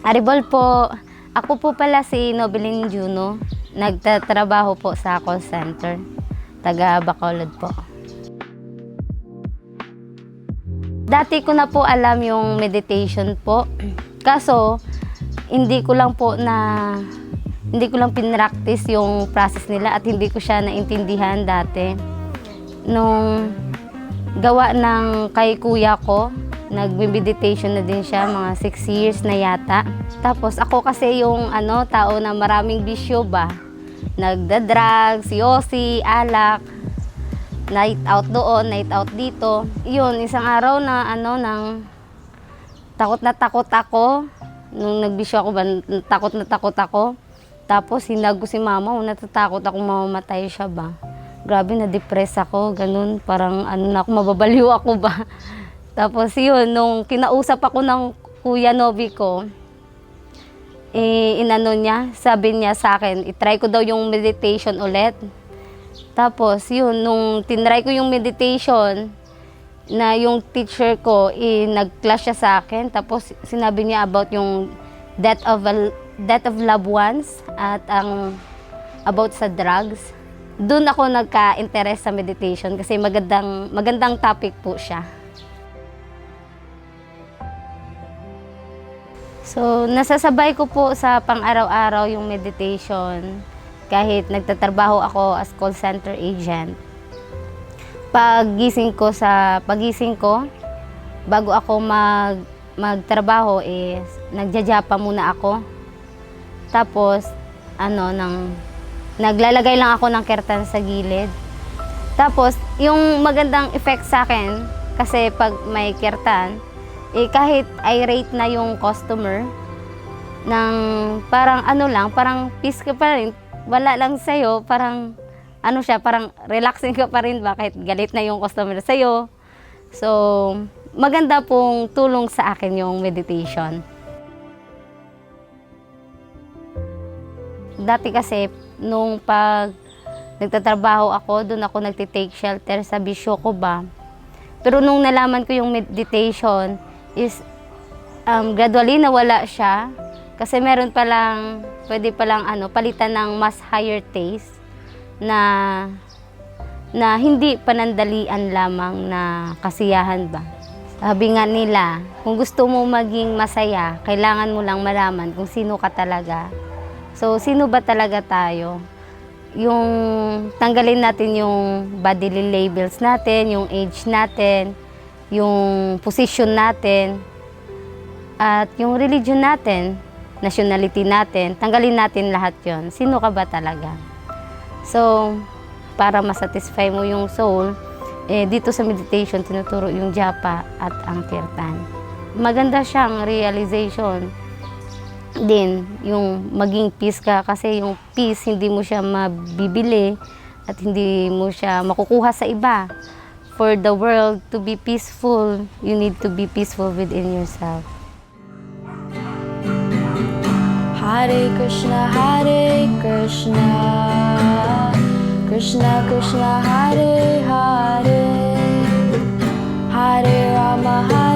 Aribol po. Ako po pala si Nobeline Juno. Nagtatrabaho po sa call center. Taga Bacolod po. Dati ko na po alam yung meditation po. Kaso, hindi ko lang pinractice yung process nila at hindi ko siya naintindihan dati. Nung gawa ng kay kuya ko, nag-meditation na din siya, mga 6 years na yata. Tapos ako kasi yung tao na maraming bisyo ba. Nagda-drugs, yosi, alak, night out doon, night out dito. Yun, isang araw na nang takot na takot ako. Nung nagbisyo ako ba, takot na takot ako. Tapos hinag ko si mama, natatakot akong mamamatay siya ba. Grabe, na-depress ako, ganun, parang na ako, mababaliw ako ba. Tapos yun, nung kinausap ako ng kuya Novi ko, niya, sabi niya sa akin, itry ko daw yung meditation ulit. Tapos yun, nung tinry ko yung meditation, na yung teacher ko, nag-class siya sa akin. Tapos sinabi niya about yung death of loved ones at about sa drugs. Doon ako nagka-interest sa meditation kasi magandang topic po siya. So, nasasabay ko po sa pang-araw-araw yung meditation kahit nagtatrabaho ako as call center agent. Pagising ko, bago ako magtrabaho, nagjajapa muna ako. Tapos, naglalagay lang ako ng kertan sa gilid. Tapos, yung magandang effect sa akin, kasi pag may kertan, kahit irate na yung customer, parang parang peace ka pa rin, wala lang sa'yo, parang parang relaxing ka pa rin ba kahit galit na yung customer sa'yo. So, maganda pong tulong sa akin yung meditation. Dati kasi, nung pag nagtatrabaho ako, doon ako nagtitake shelter sa bisyo ko ba. Pero nung nalaman ko yung meditation, gradually nawala siya. Kasi meron pwede palang palitan ng mas higher taste na hindi panandalian lamang na kasiyahan ba. Sabi nga nila, kung gusto mo maging masaya, kailangan mo lang malaman kung sino ka talaga. So, sino ba talaga tayo? Yung tanggalin natin yung bodily labels natin, yung age natin, yung position natin, at yung religion natin, nationality natin, tanggalin natin lahat yon. Sino ka ba talaga? So, para masatisfy mo yung soul, dito sa meditation, tinuturo yung japa at ang kirtan. Maganda siyang realization din, yung maging peace ka, kasi yung peace, hindi mo siya mabibili at hindi mo siya makukuha sa iba. For the world to be peaceful, you need to be peaceful within yourself. Hare Krishna, Krishna Krishna, Hare Hare, Hare Rama, Hare